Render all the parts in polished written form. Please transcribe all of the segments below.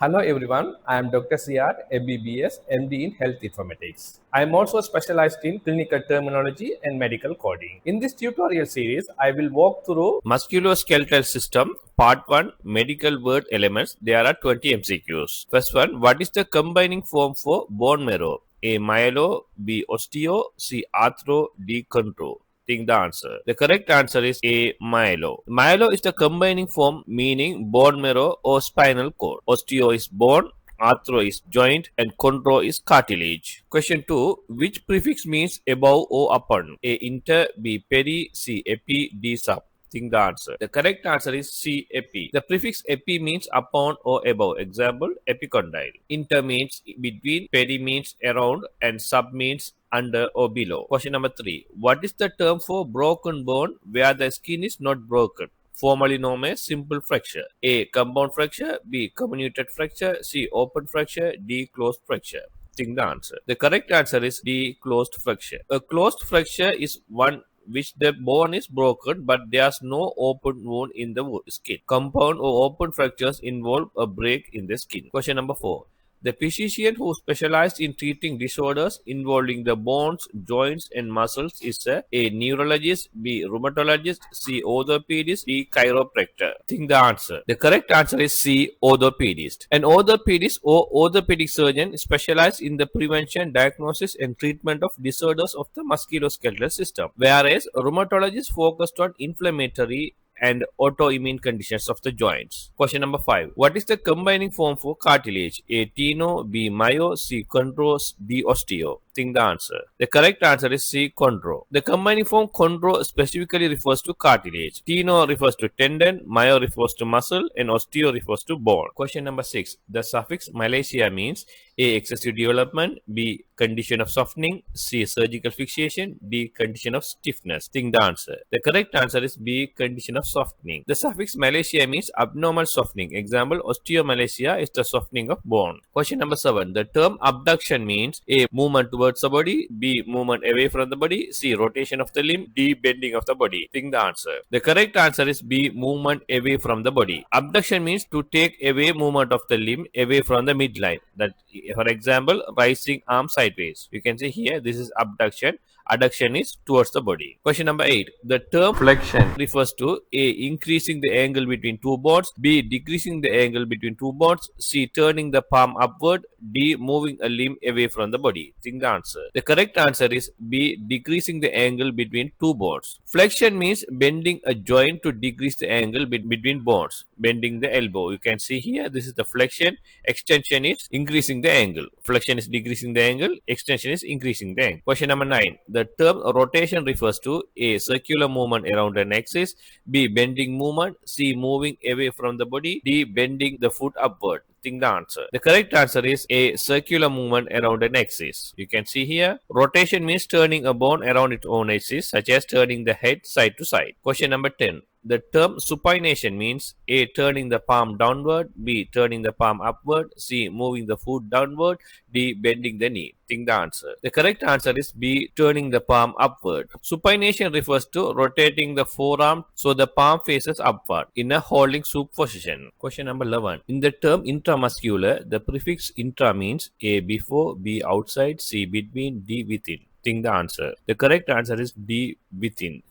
Hello everyone, I am Dr. CR, MBBS, MD in Health Informatics. I am also specialized in clinical terminology and medical coding. In this tutorial series, I will walk through Musculoskeletal System, Part 1, Medical Word Elements. There are 20 MCQs. First one, what is the combining form for bone marrow? A. Myelo, B. Osteo, C. Arthro, D. Chondro. Think the answer. The correct answer is A. Myelo. Myelo is the combining form meaning bone marrow or spinal cord. Osteo is bone, arthro is joint, and chondro is cartilage. Question 2. Which prefix means above or upon? A. Inter, B. Peri, C. Epi, D. Sub. Think the answer. The correct answer is C. Epi. The prefix epi means upon or above. Example, epicondyle. Inter means between, peri means around, and sub means under or below. Question number 3. What is the term for broken bone where the skin is not broken? Formerly known as simple fracture. A. Compound fracture. B. Comminuted fracture. C. Open fracture. D. Closed fracture. Think the answer. The correct answer is D. Closed fracture. A closed fracture is one which the bone is broken but there's no open wound in the skin. Compound or open fractures involve a break in the skin. Question number 4. The physician who specialized in treating disorders involving the bones, joints, and muscles is A. Neurologist, B. Rheumatologist, C. Orthopedist, D. Chiropractor. Think the answer. The correct answer is C. Orthopedist. An orthopedist or orthopedic surgeon specializes in the prevention, diagnosis, and treatment of disorders of the musculoskeletal system, whereas rheumatologists focused on inflammatory and autoimmune conditions of the joints. Question number 5. What is the combining form for cartilage? A. Teno, B. Myo, C. Chondro, D. Osteo. Think the answer. The correct answer is C. Chondro. The combining form chondro specifically refers to cartilage. Teno refers to tendon, myo refers to muscle, and osteo refers to bone. Question number 6. The suffix myalgia means A. Excessive development, B. Condition of softening, C. Surgical fixation, D. Condition of stiffness. Think the answer. The correct answer is B. Condition of softening. The suffix myalgia means abnormal softening. Example, osteomalacia is the softening of bone. Question number 7. The term abduction means A. Movement towards the body, B. Movement away from the body, C. Rotation of the limb, D. Bending of the body. Think the answer. The correct answer is B. Movement away from the body. Abduction means to take away movement of the limb away from the midline. That, for example, rising arm sideways. You can see here this is abduction. Adduction is towards the body. Question number 8. The term flexion refers to A. Increasing the angle between two bones, B. Decreasing the angle between two bones, C. Turning the palm upward, D. Moving a limb away from the body. Think the answer. The correct answer is B. Decreasing the angle between two bones. Flexion means bending a joint to decrease the angle between bones. Bending the elbow. You can see here this is the flexion. Extension is increasing the angle. Flexion is decreasing the angle. Extension is increasing the angle. Question number 9. The term rotation refers to A. Circular movement around an axis, B. Bending movement, C. Moving away from the body, D. Bending the foot upward. Think the answer. The correct answer is A. Circular movement around an axis. You can see here rotation means turning a bone around its own axis, such as turning the head side to side. Question number 10. The term supination means A. Turning the palm downward, B. Turning the palm upward, C. Moving the foot downward, D. Bending the knee. Think the answer. The correct answer is B. Turning the palm upward. Supination refers to rotating the forearm so the palm faces upward in a holding soup position. Question number 11. In the term intramuscular, the prefix intra means A. Before, B. Outside, C. Between, D. Within. Think the answer. The correct answer is D. Within.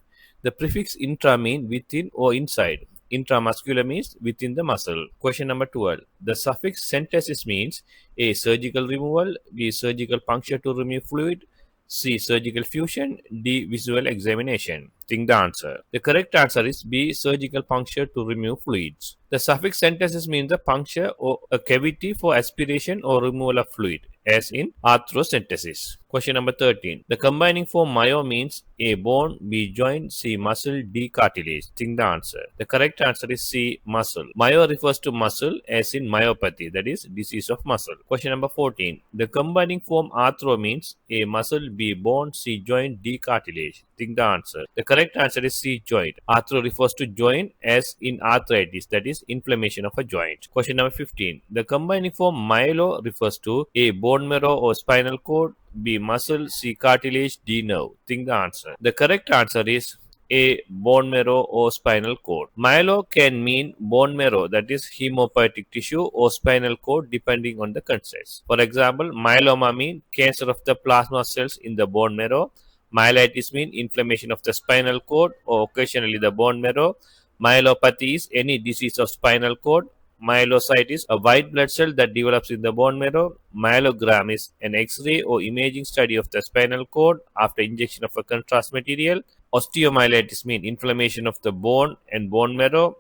The prefix intra means within or inside. Intramuscular means within the muscle. Question number 12. The suffix centesis means A. Surgical removal, B. Surgical puncture to remove fluid, C. Surgical fusion, D. Visual examination. Think the answer. The correct answer is B. Surgical puncture to remove fluids. The suffix centesis means the puncture or a cavity for aspiration or removal of fluid, as in arthrocentesis. Question number 13. The combining form myo means A. Bone, B. Joint, C. Muscle, D. Cartilage. Think the answer. The correct answer is C. Muscle. Myo refers to muscle, as in myopathy, that is disease of muscle. Question number 14. The combining form arthro means A. Muscle, B. Bone, C. Joint, D. Cartilage. Think the answer. The correct answer is C. Joint. Arthro refers to joint, as in arthritis, that is inflammation of a joint. Question number 15. The combining form myelo refers to A. Bone marrow or spinal cord, B. Muscle, C. Cartilage, D. Nerve. Think the answer. The correct answer is a bone marrow or spinal cord. Myelo can mean bone marrow, that is hemopoietic tissue, or spinal cord depending on the context. For example, myeloma means cancer of the plasma cells in the bone marrow. Myelitis means inflammation of the spinal cord or occasionally the bone marrow. Myelopathy is any disease of spinal cord. Myelocyte is a white blood cell that develops in the bone marrow. Myelogram is an X-ray or imaging study of the spinal cord after injection of a contrast material. Osteomyelitis means inflammation of the bone and bone marrow.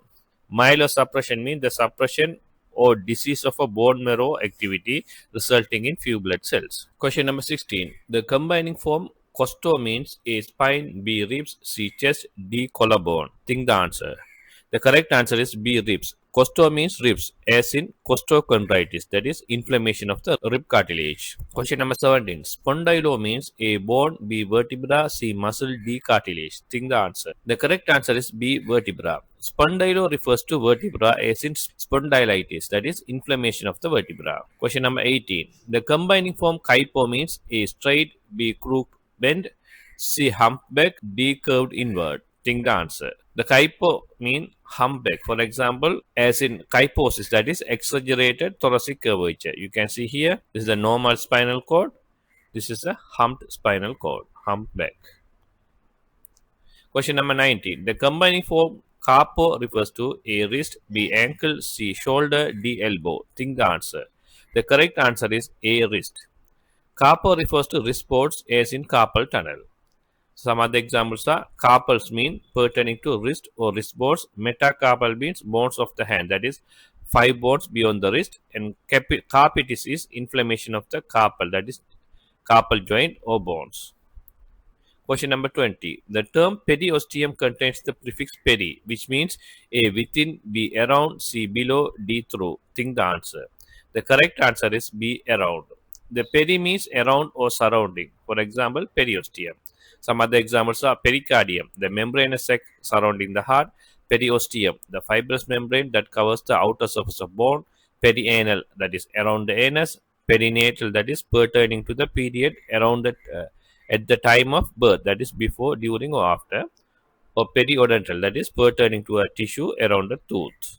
Myelosuppression means the suppression or disease of a bone marrow activity resulting in few blood cells. Question number 16. The combining form costo means A spine, B ribs, C chest, D collarbone. Think the answer. The correct answer is B ribs. Costo means ribs, as in costochondritis, that is inflammation of the rib cartilage. Question number 17. Spondylo means A bone, B vertebra, C muscle, D cartilage. Think the answer. The correct answer is B vertebra. Spondylo refers to vertebra, as in spondylitis, that is inflammation of the vertebra. Question number 18. The combining form kypho means A straight, B crooked bend, C humpback, D curved inward. Think the answer. The kypho mean humpback. For example, as in kyphosis, that is exaggerated thoracic curvature. You can see here, this is the normal spinal cord. This is a humped spinal cord, humpback. Question number 19. The combining form carpo refers to A wrist, B ankle, C shoulder, D elbow. Think the answer. The correct answer is A wrist. Carpo refers to wrist sports, as in carpal tunnel. Some other examples are carpals mean pertaining to wrist or wrist bones. Metacarpal means bones of the hand, that is 5 bones beyond the wrist. And carpitis is inflammation of the carpal, that is carpal joint or bones. Question number 20. The term periosteum contains the prefix peri, which means A within, B around, C below, D through. Think the answer. The correct answer is B around. The peri means around or surrounding. For example, periosteum. Some other examples are pericardium, the membranous sac surrounding the heart; periosteum, the fibrous membrane that covers the outer surface of bone; perianal, that is around the anus; perinatal, that is pertaining to the period around at the time of birth, that is before, during, or after; or periodontal, that is pertaining to a tissue around the tooth.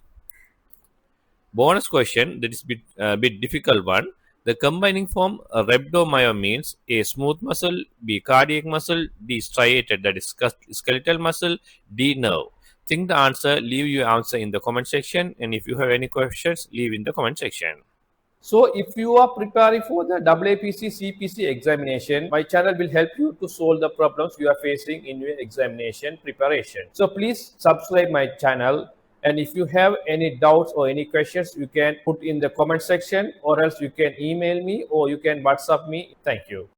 Bonus question, that is a bit difficult one. The combining form rhabdomyo means A smooth muscle, B cardiac muscle, D striated, that is skeletal muscle, D nerve. Think the answer, leave your answer in the comment section, and if you have any questions, leave in the comment section. So if you are preparing for the AAPC CPC examination, my channel will help you to solve the problems you are facing in your examination preparation. So please subscribe my channel. And if you have any doubts or any questions, you can put in the comment section, or else you can email me or you can WhatsApp me. Thank you.